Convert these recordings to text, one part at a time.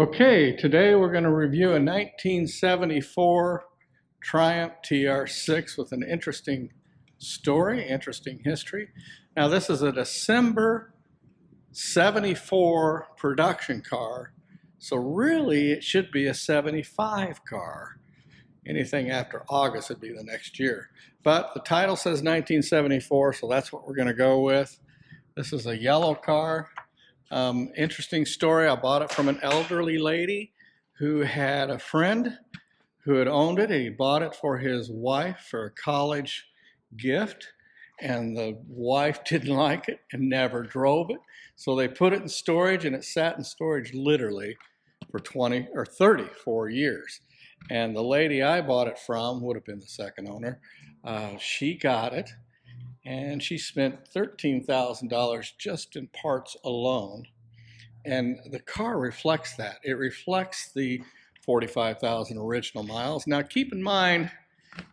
Okay, today we're going to review a 1974 Triumph TR6 with an interesting story, interesting history. Now this is a December 74 production car, so really it should be a 75 car. Anything after August would be the next year. But the title says 1974, so that's what we're going to go with. This is a yellow car. Interesting story. I bought it from an elderly lady who had a friend who had owned it. He bought it for his wife for a college gift, and the wife didn't like it and never drove it. So they put it in storage, and it sat in storage literally for 20 or 34 years. And the lady I bought it from would have been the second owner. She got it, and she spent $13,000 just in parts alone. And the car reflects that. It reflects the 45,000 original miles. Now keep in mind,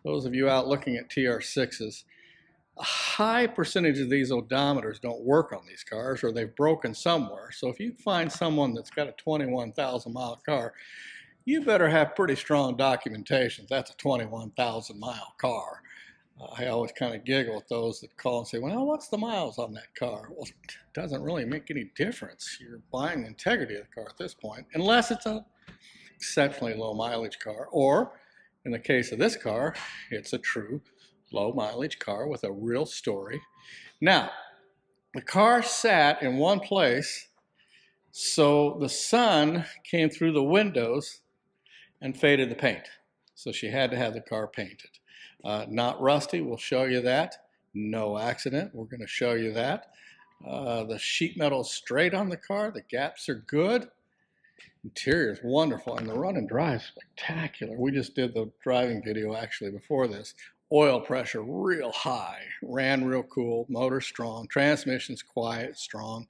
those of you out looking at TR6s, a high percentage of these odometers don't work on these cars, or they've broken somewhere. So if you find someone that's got a 21,000 mile car, you better have pretty strong documentation. That's a 21,000 mile car. I always kind of giggle at those that call and say, well, what's the miles on that car? Well, it doesn't really make any difference. You're buying the integrity of the car at this point, unless it's an exceptionally low mileage car, or in the case of this car, it's a true low mileage car with a real story. Now, the car sat in one place, so the sun came through the windows and faded the paint. So she had to have the car painted. Not rusty, we'll show you that. No accident, we're going to show you that. The sheet metal is straight on the car, the gaps are good. Interior is wonderful, and the run and drive is spectacular. We just did the driving video actually before this. Oil pressure real high, ran real cool, motor strong, transmission's quiet, strong.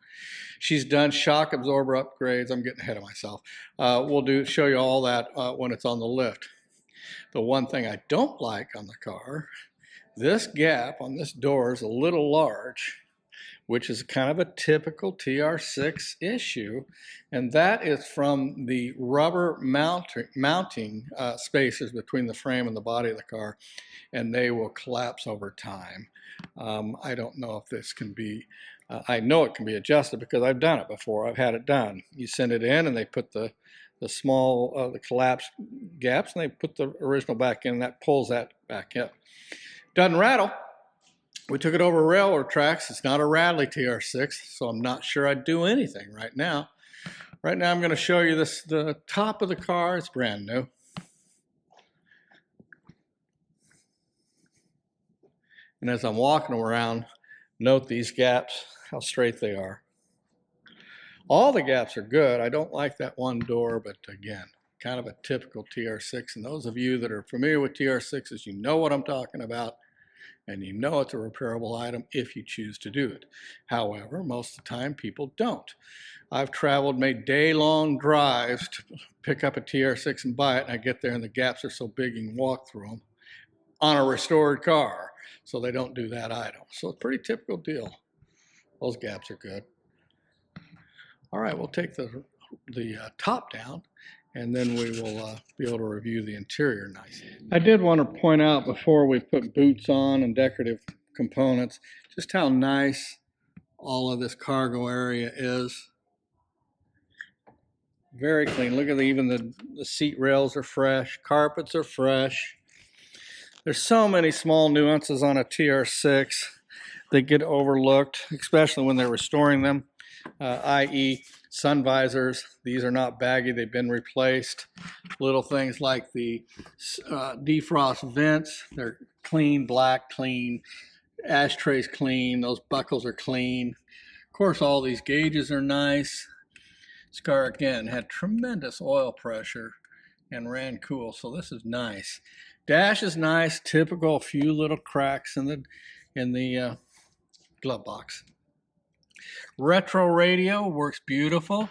She's done shock absorber upgrades. I'm getting ahead of myself. We'll show you all that when it's on the lift. The one thing I don't like on the car, this gap on this door is a little large, which is kind of a typical TR6 issue, and that is from the rubber mounting spaces between the frame and the body of the car, and they will collapse over time. I don't know if this can be, I know it can be adjusted because I've done it before. I've had it done. You send it in and they put the small, the collapsed gaps, and they put the original back in, that pulls that back in. Doesn't rattle. We took it over railroad tracks. It's not a rattly TR6, so I'm not sure I'd do anything right now. Right now I'm going to show you this, the top of the car. It's brand new. And as I'm walking around, note these gaps, how straight they are. All the gaps are good. I don't like that one door, but again, kind of a typical TR6. And those of you that are familiar with TR6s, you know what I'm talking about, and you know it's a repairable item if you choose to do it. However, most of the time people don't. I've traveled, made day-long drives to pick up a TR6 and buy it, and I get there and the gaps are so big you can walk through them on a restored car. So they don't do that item. So it's a pretty typical deal. Those gaps are good. All right, we'll take the top down, and then we will be able to review the interior nice. I did want to point out before we put boots on and decorative components, just how nice all of this cargo area is. Very clean. Look at even the seat rails are fresh, carpets are fresh. There's so many small nuances on a TR6 that get overlooked, especially when they're restoring them. I.e. sun visors. These are not baggy, they've been replaced. Little things like the defrost vents, they're clean, black, clean. Ashtrays clean, those buckles are clean. Of course, all these gauges are nice. This car, again, had tremendous oil pressure and ran cool, so this is nice. Dash is nice, typical, a few little cracks in the glove box. Retro radio works beautiful.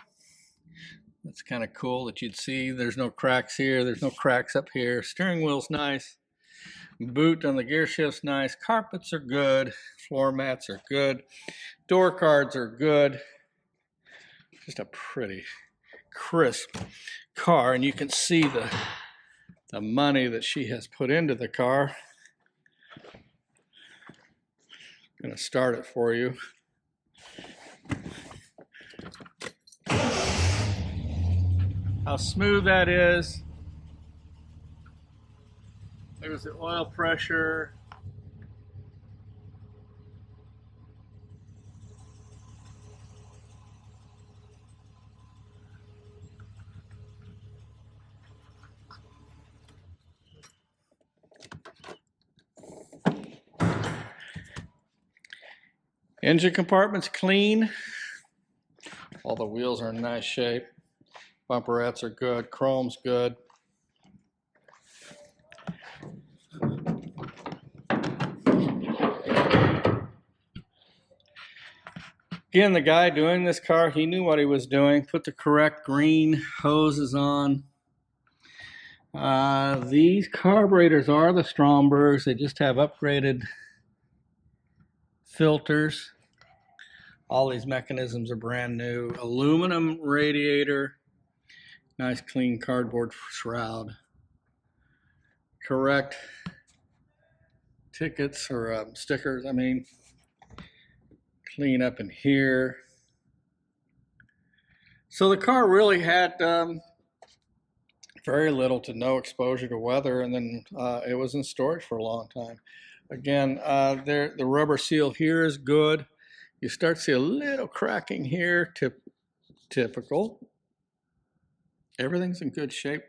That's kind of cool that you'd see. There's no cracks here. There's no cracks up here. Steering wheel's nice. Boot on the gear shift's nice. Carpets are good. Floor mats are good. Door cards are good. Just a pretty crisp car, and you can see the money that she has put into the car. I'm going to start it for you. How smooth that is. There's the oil pressure. Engine compartment's clean. All the wheels are in nice shape. Bumperettes are good. Chrome's good. Again, the guy doing this car, he knew what he was doing. Put the correct green hoses on. These carburetors are the Strombergs. They just have upgraded filters. All these mechanisms are brand new. Aluminum radiator. Nice clean cardboard shroud. Correct tickets or stickers, I mean. Clean up in here. So the car really had very little to no exposure to weather, and then it was in storage for a long time. Again, the rubber seal here is good. You start to see a little cracking here, typical. Everything's in good shape.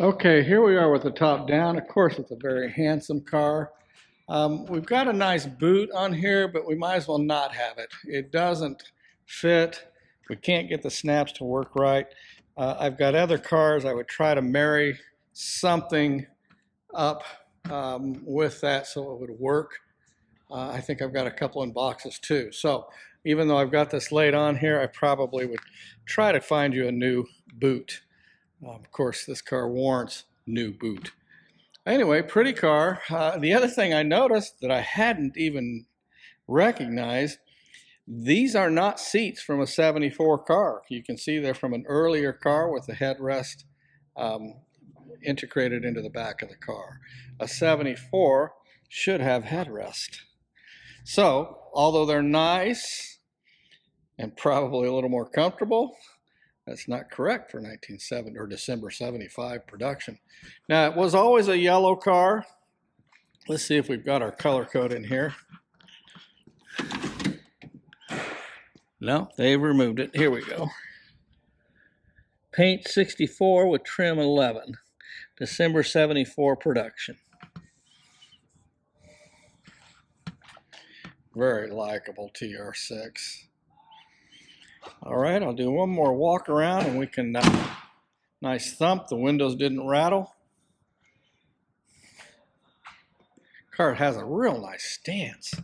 Okay, here we are with the top down. Of course, it's a very handsome car. We've got a nice boot on here, but we might as well not have it. It doesn't fit. We can't get the snaps to work right. I've got other cars. I would try to marry something up with that so it would work. I think I've got a couple in boxes too. So even though I've got this laid on here, I probably would try to find you a new boot. Of course, this car warrants new boot. Anyway, pretty car. The other thing I noticed that I hadn't even recognized, these are not seats from a 74 car. You can see they're from an earlier car with the headrest integrated into the back of the car. A 74 should have headrest. So, although they're nice and probably a little more comfortable, that's not correct for 1970 or December 75 production. Now, it was always a yellow car. Let's see if we've got our color code in here. No, they've removed it. Here we go. Paint 64 with trim 11. December 74 production. Very likable TR6. All right, I'll do one more walk around and we can, nice thump, the windows didn't rattle. Car has a real nice stance.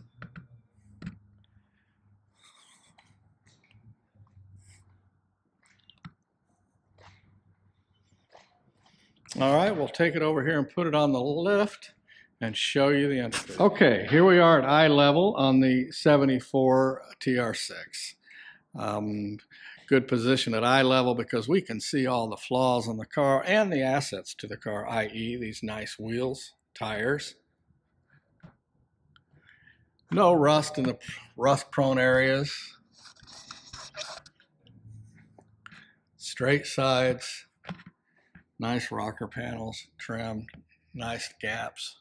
All right, we'll take it over here and put it on the lift and show you the underside. Okay, here we are at eye level on the 74 TR6. Good position at eye level because we can see all the flaws in the car and the assets to the car, i.e. these nice wheels, tires. No rust in the rust-prone areas. Straight sides. Nice rocker panels, trimmed, nice gaps.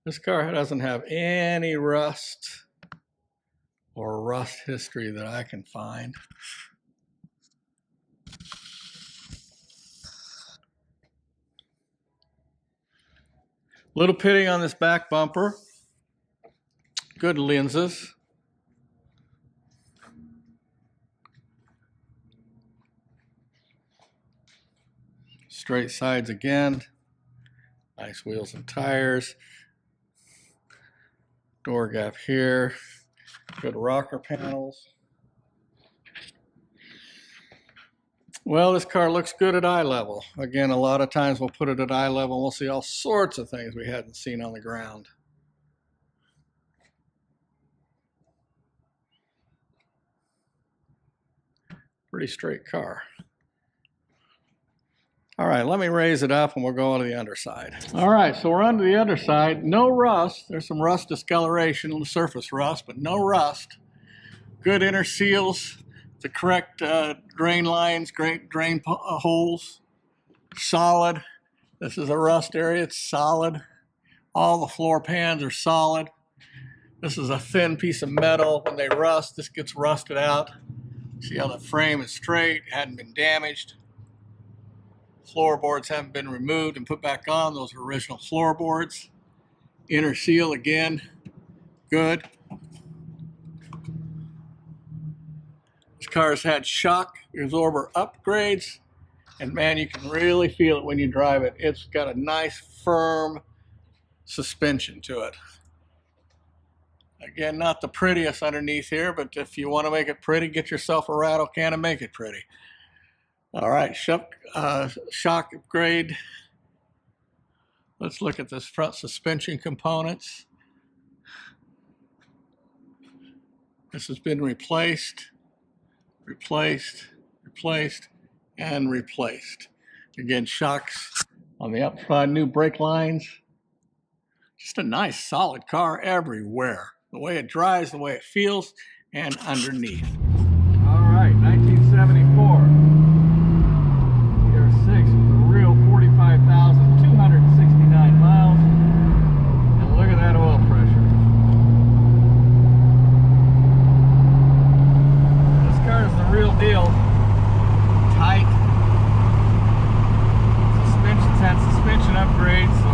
This car doesn't have any rust or rust history that I can find. Little pitting on this back bumper. Good lenses. Straight sides again. Nice wheels and tires. Door gap here. Good rocker panels. Well, this car looks good at eye level. Again, a lot of times we'll put it at eye level and we'll see all sorts of things we hadn't seen on the ground. Pretty straight car. All right, let me raise it up and we'll go on to the underside. All right, so we're on to the underside. No rust. There's some rust discoloration, surface rust, but no rust. Good inner seals, the correct drain lines, great drain holes. Solid. This is a rust area. It's solid. All the floor pans are solid. This is a thin piece of metal. When they rust, this gets rusted out. See how the frame is straight, hadn't been damaged. Floorboards haven't been removed and put back on. Those are original floorboards. Inner seal again, good. This car has had shock absorber upgrades, and man, you can really feel it when you drive it. It's got a nice firm suspension to it. Again, not the prettiest underneath here, but if you want to make it pretty, get yourself a rattle can and make it pretty. All right, shock upgrade. Let's look at this front suspension components. This has been replaced, replaced, replaced, and replaced. Again, shocks on the upside, new brake lines. Just a nice, solid car everywhere. The way it drives, the way it feels, and underneath. All right, 1974. TR6 with a real 45,269 miles. And look at that oil pressure. This car is the real deal. Tight. Suspension's had suspension upgrades. So